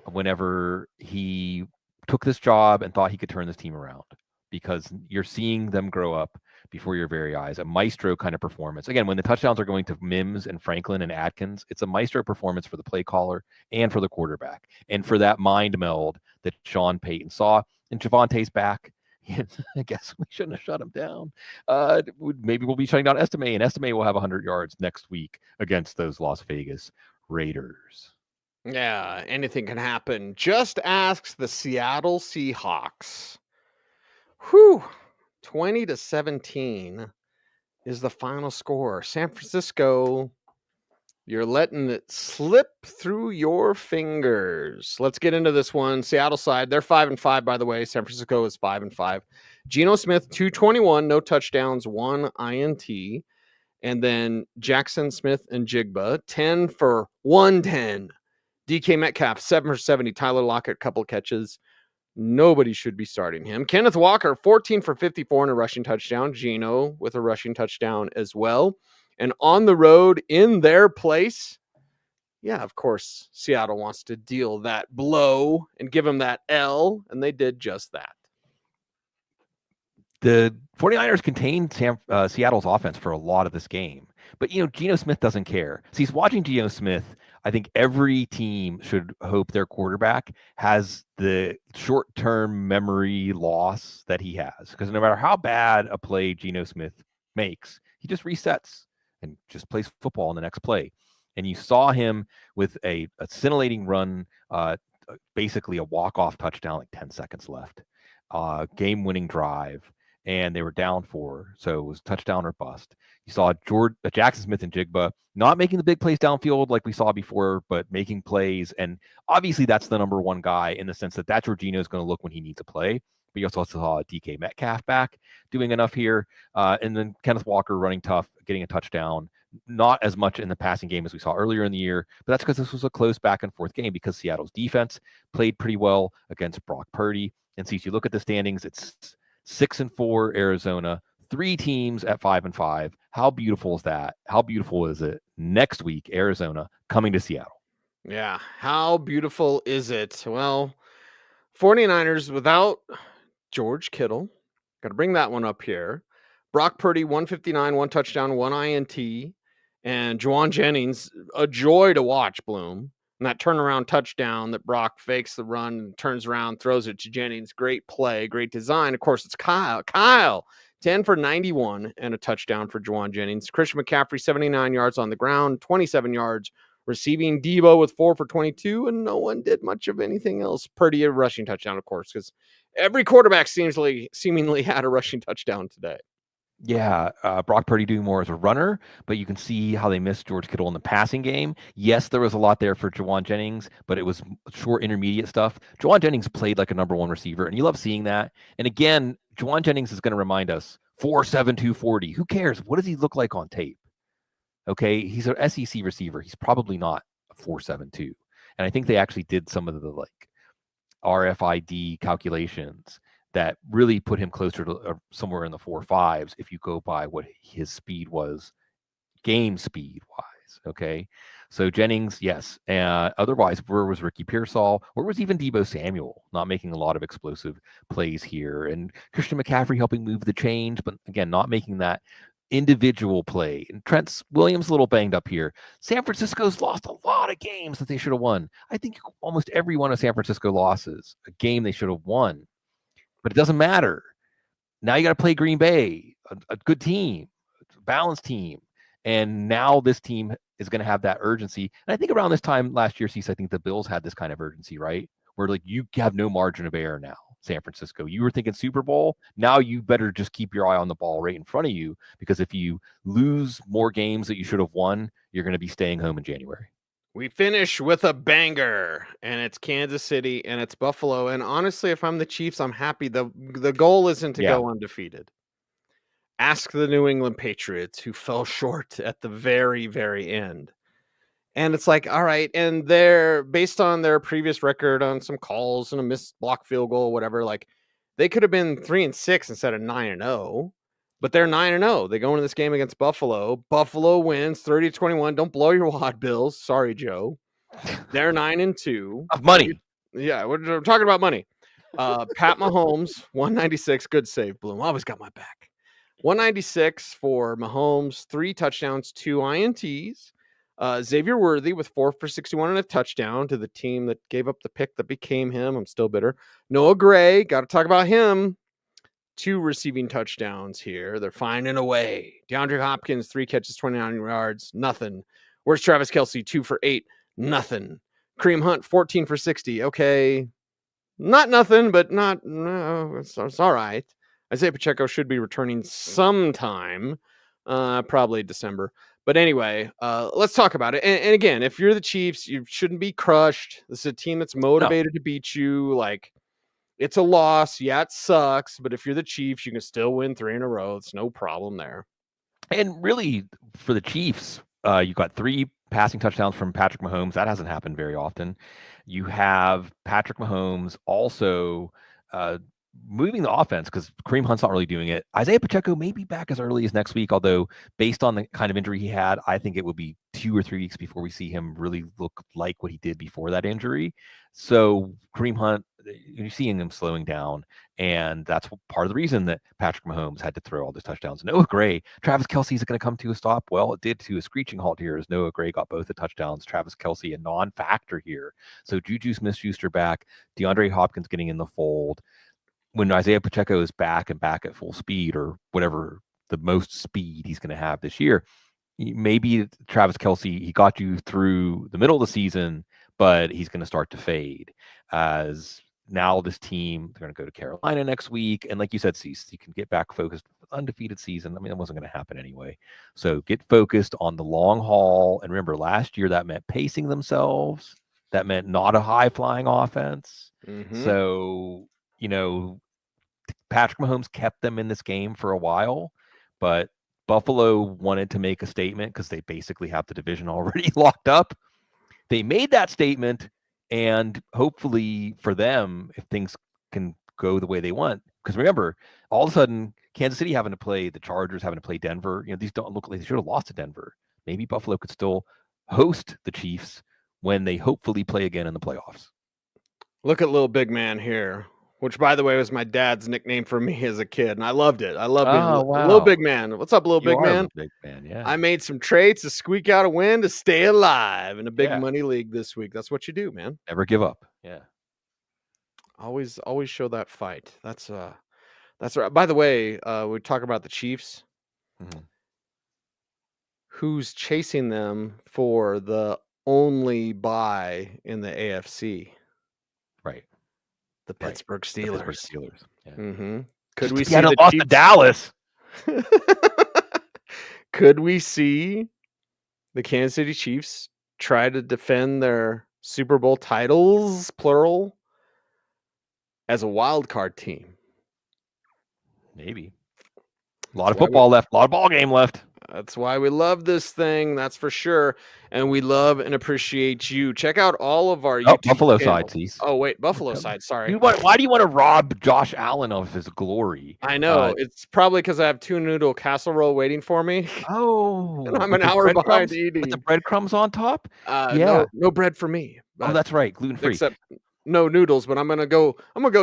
whenever he took this job and thought he could turn this team around, because you're seeing them grow up before your very eyes. A maestro kind of performance. Again, when the touchdowns are going to Mims and Franklin and Adkins, it's a maestro performance for the play caller and for the quarterback, and for that mind meld that Sean Payton saw. And Javonte's back. I guess we shouldn't have shut him down. Maybe we'll be shutting down Estime, and Estime will have 100 yards next week against those Las Vegas Raiders. Yeah, anything can happen. Just ask the Seattle Seahawks. 20-17 is the final score. San Francisco, you're letting it slip through your fingers. Let's get into this one. Seattle side, they're 5-5, by the way. San Francisco is 5-5. Geno Smith, 221, no touchdowns, 1 INT. And then Jackson Smith and Jigba, 10 for 110. DK Metcalf, 7 for 70. Tyler Lockett, couple catches. Nobody should be starting him. Kenneth Walker, 14 for 54 and a rushing touchdown. Geno with a rushing touchdown as well. And on the road in their place, yeah, of course, Seattle wants to deal that blow and give them that L, and they did just that. The 49ers contained Seattle's offense for a lot of this game. But, Geno Smith doesn't care. So he's watching Geno Smith. I think every team should hope their quarterback has the short-term memory loss that he has. Because no matter how bad a play Geno Smith makes, he just resets and just plays football in the next play. And you saw him with a scintillating run, basically a walk-off touchdown, like 10 seconds left, game-winning drive. And they were down 4, so it was touchdown or bust. You saw Jackson Smith and Jigba not making the big plays downfield like we saw before, but making plays. And obviously that's the number one guy in the sense that that's where Geno is going to look when he needs to play. But you also saw DK Metcalf back doing enough here. And then Kenneth Walker running tough, getting a touchdown. Not as much in the passing game as we saw earlier in the year, but that's because this was a close back and forth game because Seattle's defense played pretty well against Brock Purdy. And so if you look at the standings, it's 6-4 Arizona, 3 teams at 5-5. How beautiful is that? How beautiful is it? Next week, Arizona coming to Seattle. Yeah, how beautiful is it? Well, 49ers without George Kittle. Got to bring that one up here. Brock Purdy, 159, 1 touchdown, 1 INT. And Juwan Jennings, a joy to watch, Bloom. And that turnaround touchdown that Brock fakes the run and turns around, throws it to Jennings. Great play, great design. Of course, it's Kyle, 10 for 91 and a touchdown for Juwan Jennings. Christian McCaffrey, 79 yards on the ground, 27 yards receiving. Debo with 4 for 22, and no one did much of anything else. Purdy, a rushing touchdown, of course, because every quarterback seemingly had a rushing touchdown today. Yeah, Brock Purdy doing more as a runner, but you can see how they missed George Kittle in the passing game. Yes, there was a lot there for Juwan Jennings, but it was short intermediate stuff. Juwan Jennings played like a number 1 receiver, and you love seeing that. And again, Juwan Jennings is going to remind us 4.7, 240. Who cares? What does he look like on tape? Okay, he's an SEC receiver. He's probably not a 4.72. And I think they actually did some of the like RFID calculations that really put him closer to somewhere in the 4.5s if you go by what his speed was, game speed wise. Okay. So Jennings, yes. Otherwise, where was Ricky Pearsall? Where was even Deebo Samuel? Not making a lot of explosive plays here. And Christian McCaffrey helping move the chains, but again, not making that individual play. And Trent Williams a little banged up here. San Francisco's lost a lot of games that they should have won. I think almost every one of San Francisco losses, a game they should have won. But it doesn't matter. Now you got to play Green Bay, a good team, a balanced team. And now this team is going to have that urgency. And I think around this time last year, Cecil, I think the Bills had this kind of urgency, right? Where like you have no margin of error now, San Francisco. You were thinking Super Bowl. Now you better just keep your eye on the ball right in front of you, because if you lose more games that you should have won, you're going to be staying home in January. We finish with a banger, and it's Kansas City and it's Buffalo. And honestly, if I'm the Chiefs, I'm happy. The goal isn't to go undefeated. Ask the New England Patriots, who fell short at the very, very end. And it's like, all right, and they're based on their previous record on some calls and a missed block field goal, whatever. Like they could have been 3-6 instead of 9-0. But they're 9-0. They go into this game against Buffalo. Buffalo wins 30-21. Don't blow your wad, Bills. Sorry, Joe. They're 9-2. Of money. Yeah, we're talking about money. Pat Mahomes, 196. Good save, Bloom. Always got my back. 196 for Mahomes, 3 touchdowns, 2 INTs. Xavier Worthy with 4 for 61 and a touchdown to the team that gave up the pick that became him. I'm still bitter. Noah Gray, got to talk about him. 2 receiving touchdowns here. They're finding a way. DeAndre Hopkins, 3 catches, 29 yards, nothing. Where's Travis Kelce? 2 for 8, nothing. Kareem Hunt, 14 for 60. Okay. Not nothing, but no, it's all right. Isaiah Pacheco should be returning sometime, probably December. But anyway, let's talk about it. And again, if you're the Chiefs, you shouldn't be crushed. This is a team that's motivated to beat you. Like, it's a loss. Yeah, it sucks. But if you're the Chiefs, you can still win 3 in a row. It's no problem there. And really, for the Chiefs, you got 3 passing touchdowns from Patrick Mahomes. That hasn't happened very often. You have Patrick Mahomes also moving the offense, because Kareem Hunt's not really doing it. Isaiah Pacheco may be back as early as next week, although based on the kind of injury he had, I think it would be 2 or 3 weeks before we see him really look like what he did before that injury. So Kareem Hunt, you're seeing him slowing down, and that's part of the reason that Patrick Mahomes had to throw all those touchdowns. Noah Gray, Travis Kelce, is going to come to a stop. Well, it did to a screeching halt here as Noah Gray got both the touchdowns. Travis Kelce, a non-factor here. So Juju Smith-Schuster back, DeAndre Hopkins getting in the fold. When Isaiah Pacheco is back and back at full speed, or whatever the most speed he's going to have this year, maybe Travis Kelce, he got you through the middle of the season, but he's going to start to fade as now this team, they're going to go to Carolina next week. And like you said, Cease, you can get back focused with undefeated season. I mean, that wasn't going to happen anyway. So get focused on the long haul. And remember, last year that meant pacing themselves. That meant not a high flying offense. Mm-hmm. So, Patrick Mahomes kept them in this game for a while, but Buffalo wanted to make a statement because they basically have the division already locked up. They made that statement, and hopefully for them, if things can go the way they want, because remember, all of a sudden, Kansas City having to play the Chargers, having to play Denver, these don't look like they should have lost to Denver. Maybe Buffalo could still host the Chiefs when they hopefully play again in the playoffs. Look at little big man here, which, by the way, was my dad's nickname for me as a kid, and I loved it. I loved being little big man. What's up, little big man? Big man, yeah. I made some trades to squeak out a win to stay alive in a big money league this week. That's what you do, man. Never give up. Yeah. Always show that fight. That's right. By the way, we talk about the Chiefs. Mm-hmm. Who's chasing them for the only bye in the AFC? Right. The Pittsburgh Steelers. The Pittsburgh Steelers. Yeah. Mm-hmm. Could we see the lost to Dallas? Could we see the Kansas City Chiefs try to defend their Super Bowl titles, plural, as a wild card team? Maybe. A lot of football left. A lot of ball game left. That's why we love this thing. That's for sure. And we love and appreciate you. Check out all of our YouTube Buffalo channels. side, Cease. Oh, wait. Buffalo side. Sorry. Why do you want to rob Josh Allen of his glory? I know. It's probably because I have 2 noodle casserole waiting for me. Oh, And I'm an hour behind eating. With the breadcrumbs on top? No bread for me. Oh, that's right. Gluten-free. Except no noodles, but I'm gonna go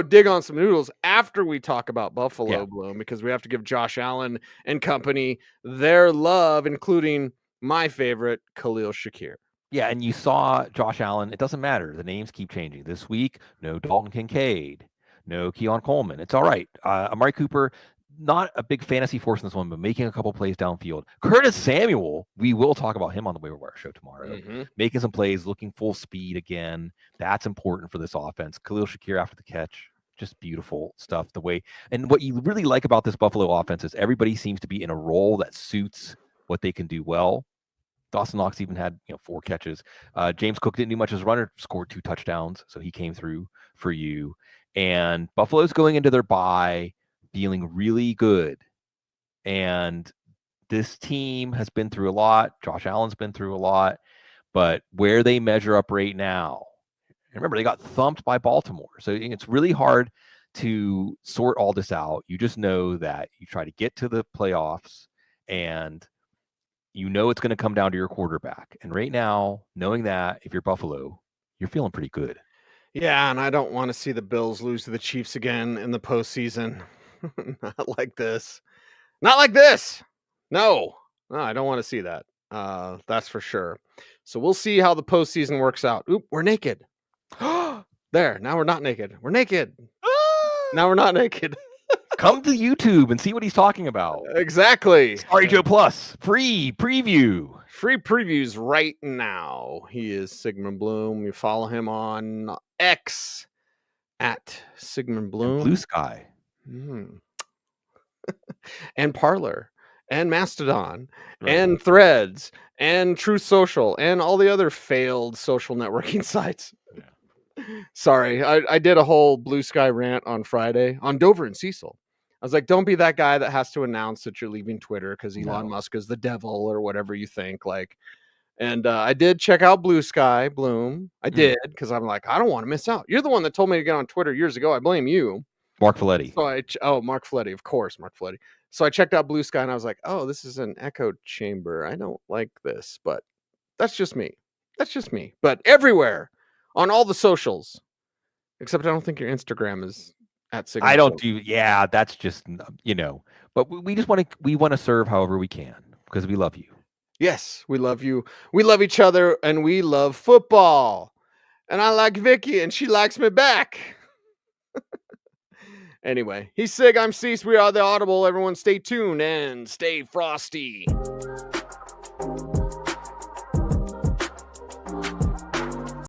dig on some noodles after we talk about Buffalo Bloom, because we have to give Josh Allen and company their love, including my favorite, Khalil Shakir. Yeah, and you saw Josh Allen. It doesn't matter. The names keep changing. This week, no Dalton Kincaid, no Keon Coleman. It's all right. Amari Cooper, not a big fantasy force in this one, but making a couple plays downfield. Curtis Samuel, we will talk about him on the Waiver Wire show tomorrow. Making some plays, looking full speed again. That's important for this offense. Khalil Shakir after the catch, just beautiful stuff. The way, and what you really like about this Buffalo offense is everybody seems to be in a role that suits what they can do well. Dawson Knox even had 4 catches. James Cook didn't do much as a runner, scored 2 touchdowns, so he came through for you. And Buffalo's going into their bye feeling really good. And this team has been through a lot. Josh Allen's been through a lot. But where they measure up right now, and remember, they got thumped by Baltimore. So it's really hard to sort all this out. You just know that you try to get to the playoffs, and you know it's going to come down to your quarterback. And right now, knowing that, if you're Buffalo, you're feeling pretty good. Yeah, and I don't want to see the Bills lose to the Chiefs again in the postseason. Not like this. Not like this. No, I don't want to see that. That's for sure. So we'll see how the postseason works out. Oop, we're naked. There, now we're not naked. We're naked. Now we're not naked. Come to YouTube and see what he's talking about. Exactly. Sorry, Joe Plus. Free preview. Free previews right now. He is Sigmund Bloom. You follow him on X at Sigmund Bloom. And Blue Sky. And Parler. And Mastodon. Right. And Threads. And Truth Social. And all the other failed social networking sites. Yeah. Sorry. I did a whole Blue Sky rant on Friday on Dover and Cecil. I was like, don't be that guy that has to announce that you're leaving Twitter because Elon Musk is the devil or whatever you think. And I did check out Blue Sky Bloom. I did, because I'm like, I don't want to miss out. You're the one that told me to get on Twitter years ago. I blame you. Mark Folletti. So Mark Folletti, of course, Mark Folletti. So I checked out Blue Sky and I was like, oh, this is an echo chamber. I don't like this, but that's just me. But everywhere on all the socials, except I don't think your Instagram is at Sigmund. I don't do. Yeah, that's just, but we just want to serve however we can because we love you. Yes, we love you. We love each other, and we love football. And I like Vicky, and she likes me back. Anyway, he's Sig, I'm Cease. We are the Audible. Everyone stay tuned and stay frosty.